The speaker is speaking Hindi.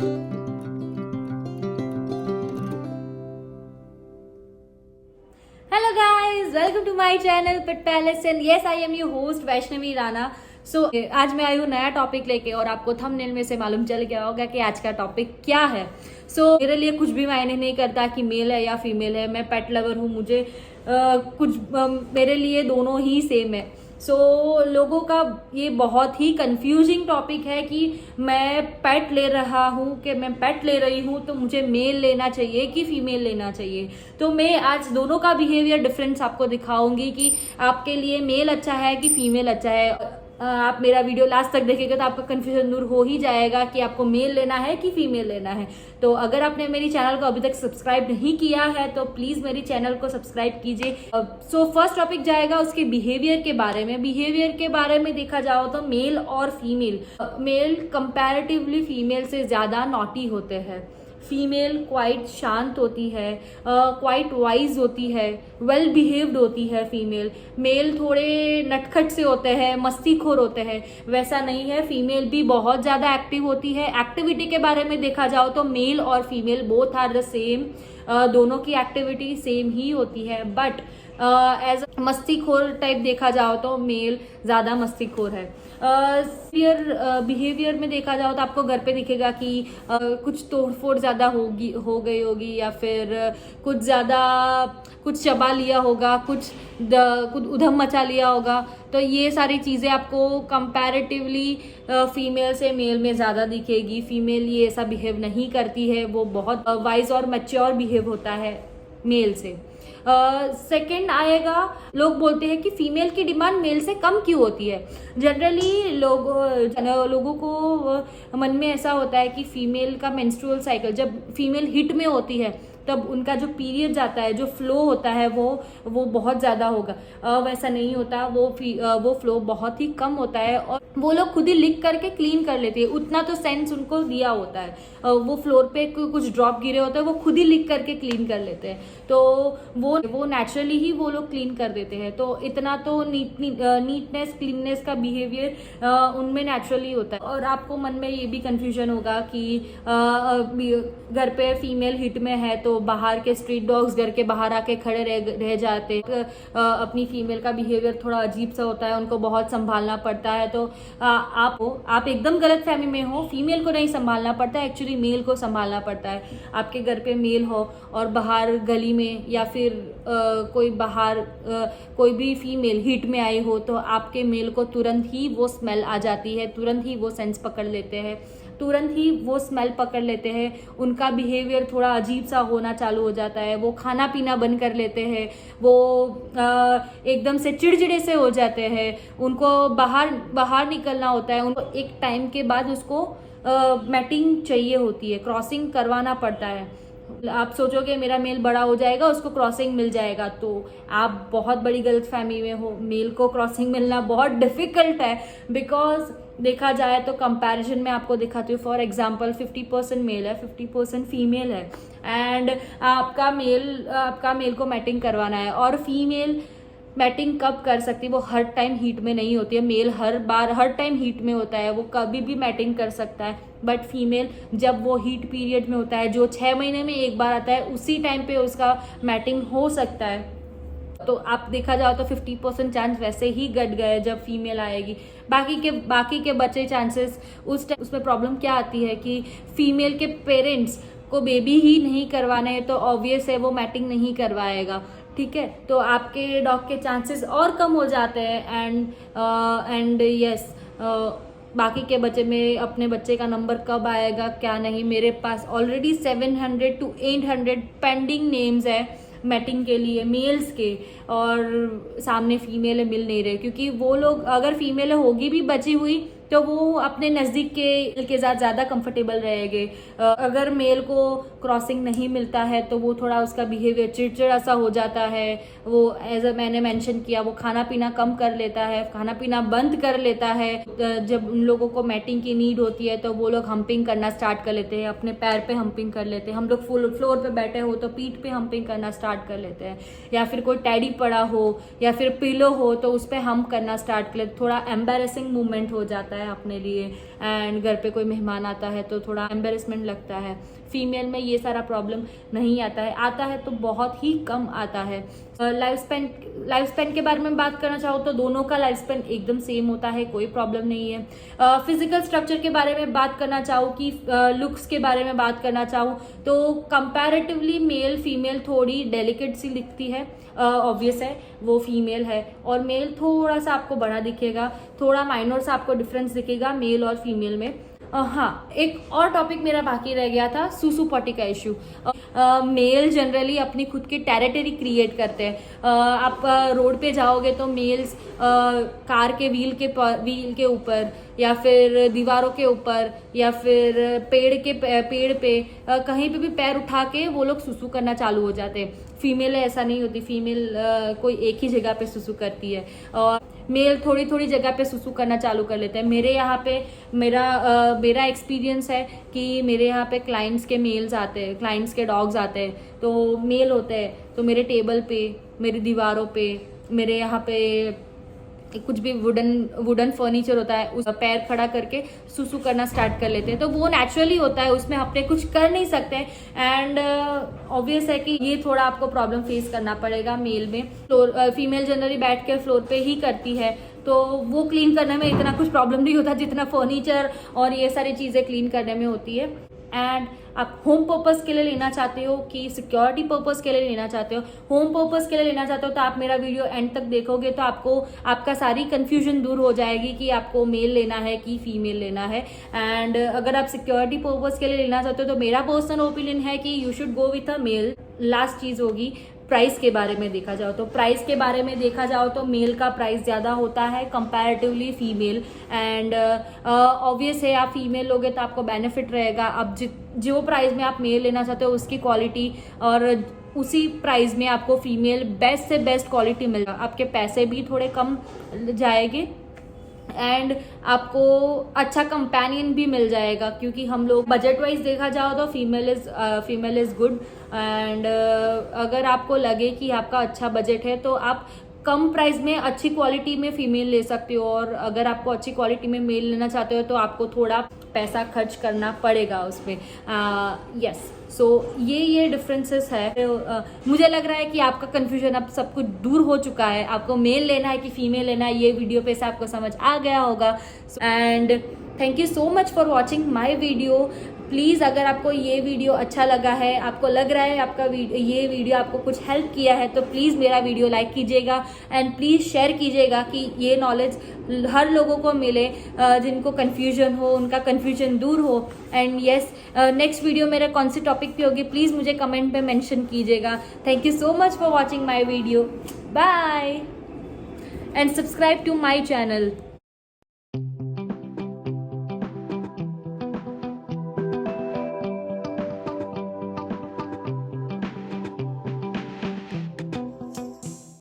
Hello guys, welcome to my channel Pet Palace and yes I am your host Vaishnavi Rana. सो आज मैं आई हूँ नया टॉपिक लेके और आपको थंबनेल में से मालूम चल गया होगा कि आज का टॉपिक क्या है। मेरे लिए कुछ भी मायने नहीं करता कि मेल है या फीमेल है, मैं पेट लवर हूँ, मुझे मेरे लिए दोनों ही सेम है। लोगों का ये बहुत ही कंफ्यूजिंग टॉपिक है कि मैं पेट ले रहा हूँ कि मैं पेट ले रही हूँ तो मुझे मेल लेना चाहिए कि फीमेल लेना चाहिए। तो मैं आज दोनों का बिहेवियर डिफरेंस आपको दिखाऊंगी कि आपके लिए मेल अच्छा है कि फीमेल अच्छा है। आप मेरा वीडियो लास्ट तक देखेंगे तो आपका कंफ्यूजन दूर हो ही जाएगा कि आपको मेल लेना है कि फीमेल लेना है। तो अगर आपने मेरी चैनल को अभी तक सब्सक्राइब नहीं किया है तो प्लीज मेरी चैनल को सब्सक्राइब कीजिए। फर्स्ट टॉपिक जाएगा उसके बिहेवियर के बारे में। बिहेवियर के बारे में देखा जाओ तो मेल और फीमेल, मेल कंपैरेटिवली फीमेल से ज्यादा नॉटी होते हैं। फीमेल क्वाइट शांत होती है, क्वाइट वाइज होती है, वेल बिहेव्ड होती है फीमेल। मेल थोड़े नटखट से होते हैं, मस्तीखोर होते हैं, वैसा नहीं है। फीमेल भी बहुत ज़्यादा एक्टिव होती है। एक्टिविटी के बारे में देखा जाओ तो मेल और female both are the same, दोनों की एक्टिविटी सेम ही होती है। बट एज मस्तीखोर टाइप देखा जाओ तो मेल ज़्यादा मस्तीखोर है। बिहेवियर में देखा जाओ तो आपको घर पे दिखेगा कि कुछ तोड़फोड़ ज़्यादा हो गई होगी या फिर कुछ चबा लिया होगा, कुछ उधम मचा लिया होगा। तो ये सारी चीज़ें आपको कंपैरेटिवली फीमेल से मेल में ज़्यादा दिखेगी। फीमेल ये ऐसा बिहेव नहीं करती है, वो बहुत वाइज और मैच्योर बिहेव होता है मेल से। सेकेंड आएगा, लोग बोलते हैं कि फीमेल की डिमांड मेल से कम क्यों होती है। जनरली लोगों को मन में ऐसा होता है कि फीमेल का मेंस्ट्रुअल साइकिल जब फीमेल हिट में होती है तब उनका जो पीरियड जाता है, जो फ्लो होता है वो बहुत ज़्यादा होगा। वैसा नहीं होता, वो फ्लो बहुत ही कम होता है और वो लोग खुद ही लिख करके क्लीन कर लेते हैं। उतना तो सेंस उनको दिया होता है, वो फ्लोर पे कुछ ड्रॉप गिरे होते हैं वो खुद ही लिख करके क्लीन कर लेते हैं। तो वो नेचुरली ही वो लोग क्लीन कर देते हैं। तो इतना तो नीटनेस क्लीननेस का बिहेवियर उनमें नेचुरली होता है। और आपको मन में ये भी कंफ्यूजन होगा कि घर पे फीमेल हिट में है तो बाहर के स्ट्रीट डॉग्स घर के बाहर आके खड़े रह जाते। अपनी फीमेल का बिहेवियर थोड़ा अजीब सा होता है, उनको बहुत संभालना पड़ता है। तो आप एकदम गलत फहमी में हो, फीमेल को नहीं संभालना पड़ता, एक्चुअली मेल को संभालना पड़ता है। आपके घर पे मेल हो और बाहर गली में या फिर कोई भी फीमेल हिट में आई हो तो आपके मेल को तुरंत ही वो स्मेल आ जाती है, तुरंत ही वो सेंस पकड़ लेते हैं, तुरंत ही वो स्मेल पकड़ लेते हैं। उनका बिहेवियर थोड़ा अजीब सा होना चालू हो जाता है, वो खाना पीना बंद कर लेते हैं, वो एकदम से चिड़चिड़े से हो जाते हैं। उनको बाहर निकलना होता है, उनको एक टाइम के बाद उसको मैटिंग चाहिए होती है, क्रॉसिंग करवाना पड़ता है। आप सोचोगे मेरा मेल बड़ा हो जाएगा उसको क्रॉसिंग मिल जाएगा, तो आप बहुत बड़ी गलतफहमी में हो। मेल को क्रॉसिंग मिलना बहुत डिफिकल्ट है, बिकॉज देखा जाए तो कंपैरिजन में आपको दिखाती हूँ। फॉर एग्जांपल 50% मेल है, 50% फीमेल है एंड आपका मेल को मैटिंग करवाना है। और फीमेल मैटिंग कब कर सकती है, वो हर टाइम हीट में नहीं होती है। मेल हर टाइम हीट में होता है, वो कभी भी मैटिंग कर सकता है। बट फीमेल जब वो हीट पीरियड में होता है, जो 6 महीने में एक बार आता है, उसी टाइम पे उसका मैटिंग हो सकता है। तो आप देखा जाओ तो 50% चांस वैसे ही घट गए जब फीमेल आएगी। बाकी के बचे चांसेस उसमें प्रॉब्लम क्या आती है कि फीमेल के पेरेंट्स को बेबी ही नहीं करवाना है तो ऑब्वियस है वो मैटिंग नहीं करवाएगा, ठीक है। तो आपके डॉग के चांसेस और कम हो जाते हैं एंड यस बाकी के बच्चे में अपने बच्चे का नंबर कब आएगा क्या नहीं। मेरे पास ऑलरेडी 700 to 800 पेंडिंग नेम्स है मैटिंग के लिए मेल्स के, और सामने फीमेल मिल नहीं रहे क्योंकि वो लोग अगर फीमेल होगी भी बची हुई तो वो अपने नज़दीक के साथ ज़्यादा कंफर्टेबल रहेंगे। अगर मेल को क्रॉसिंग नहीं मिलता है तो वो थोड़ा उसका बिहेवियर चिड़चिड़ा सा हो जाता है। वो मैंने मेंशन किया, वो खाना पीना कम कर लेता है, खाना पीना बंद कर लेता है। जब उन लोगों को मैटिंग की नीड होती है तो वो लोग हम्पिंग करना स्टार्ट कर लेते हैं, अपने पैर पे हम्पिंग कर लेते हैं। हम लोग फ्लोर पे बैठे हो तो पीठ पे हम्पिंग करना स्टार्ट कर लेते हैं, या फिर कोई टैडी पड़ा हो या फिर पिलो हो तो उस पर हम करना स्टार्ट कर लेते। थोड़ा एम्बेरसिंग मूवमेंट हो जाता है है अपने लिए, एंड घर पे कोई मेहमान आता है तो थोड़ा एम्बेरसमेंट लगता है। फीमेल में ये सारा प्रॉब्लम नहीं आता है तो बहुत ही कम आता है। लाइफ स्पैन के बारे में बात करना चाहो तो दोनों का लाइफ स्पैन एकदम सेम होता है, कोई प्रॉब्लम नहीं है। फिजिकल स्ट्रक्चर के बारे में बात करना चाहो कि लुक्स के बारे में बात करना चाहो तो कंपैरेटिवली मेल फीमेल थोड़ी डेलिकेट सी दिखती है। ऑब्वियस है वो फीमेल है, और मेल थोड़ा सा आपको बड़ा दिखेगा, थोड़ा माइनर सा आपको डिफरेंस दिखेगा मेल और फीमेल में। हाँ, एक और टॉपिक मेरा बाकी रह गया था, सुसु पॉटी का इशू। मेल जनरली अपनी खुद की टेरिटरी क्रिएट करते हैं। आप रोड पे जाओगे तो मेल्स कार के व्हील के ऊपर या फिर दीवारों के ऊपर या फिर पेड़ पे कहीं पे भी पैर उठा के वो लोग सुसु करना चालू हो जाते हैं। फीमेल ऐसा नहीं होती, फीमेल कोई एक ही जगह पे सुसु करती है और मेल थोड़ी थोड़ी जगह पे सुसु करना चालू कर लेते हैं। मेरे यहाँ पे मेरा एक्सपीरियंस है कि मेरे यहाँ पे क्लाइंट्स के मेल्स आते हैं, क्लाइंट्स के डॉग्स आते हैं तो मेल होते हैं तो मेरे टेबल पे, मेरी दीवारों पे, मेरे यहाँ पे कुछ भी वुडन फर्नीचर होता है उस पैर खड़ा करके सुसु करना स्टार्ट कर लेते हैं। तो वो नेचुरली होता है, उसमें अपने कुछ कर नहीं सकते। एंड ऑब्वियस है कि ये थोड़ा आपको प्रॉब्लम फेस करना पड़ेगा मेल में। फीमेल जनरली बैठ के फ्लोर पे ही करती है तो वो क्लीन करने में इतना कुछ प्रॉब्लम नहीं होता जितना फर्नीचर और ये सारी चीजें क्लीन करने में होती है। एंड आप होम पर्पस के लिए लेना चाहते हो कि सिक्योरिटी पर्पस के लिए लेना चाहते हो, होम पर्पस के लिए लेना चाहते हो तो आप मेरा वीडियो एंड तक देखोगे तो आपका सारी कंफ्यूजन दूर हो जाएगी कि आपको मेल लेना है कि फीमेल लेना है। एंड अगर आप सिक्योरिटी पर्पस के लिए लेना चाहते हो तो मेरा पर्सनल ओपिनियन है कि you should go with a male. Last चीज होगी प्राइस के बारे में देखा जाओ तो मेल का प्राइस ज़्यादा होता है कंपैरेटिवली फीमेल। एंड ऑब्वियस है आप फीमेल लोगे तो आपको बेनिफिट रहेगा। अब जो प्राइस में आप मेल लेना चाहते हो उसकी क्वालिटी और उसी प्राइस में आपको फीमेल बेस्ट से बेस्ट क्वालिटी मिलेगा। आपके पैसे भी थोड़े कम जाएंगे एंड आपको अच्छा कंपेनियन भी मिल जाएगा, क्योंकि हम लोग बजट वाइज देखा जाओ तो फीमेल इज गुड। एंड अगर आपको लगे कि आपका अच्छा बजट है तो आप कम प्राइस में अच्छी क्वालिटी में फीमेल ले सकते हो, और अगर आपको अच्छी क्वालिटी में मेल लेना चाहते हो तो आपको थोड़ा पैसा खर्च करना पड़ेगा उसमें। यस, सो ये डिफरेंसेस है। मुझे लग रहा है कि आपका कंफ्यूजन अब सब कुछ दूर हो चुका है। आपको मेल लेना है कि फीमेल लेना है ये वीडियो पे से आपको समझ आ गया होगा। And thank you so much for watching my video. Please अगर आपको ये वीडियो अच्छा लगा है, आपको लग रहा है ये वीडियो आपको कुछ हेल्प किया है तो प्लीज़ मेरा वीडियो लाइक कीजिएगा एंड प्लीज़ शेयर कीजिएगा कि ये नॉलेज हर लोगों को मिले जिनको कन्फ्यूजन हो, उनका कन्फ्यूजन दूर हो। एंड येस, नेक्स्ट वीडियो मेरा कौन सी टॉपिक पे होगी प्लीज़ मुझे कमेंट पे मेंशन कीजिएगा। Thank you so much for watching my video. Bye and subscribe to my channel.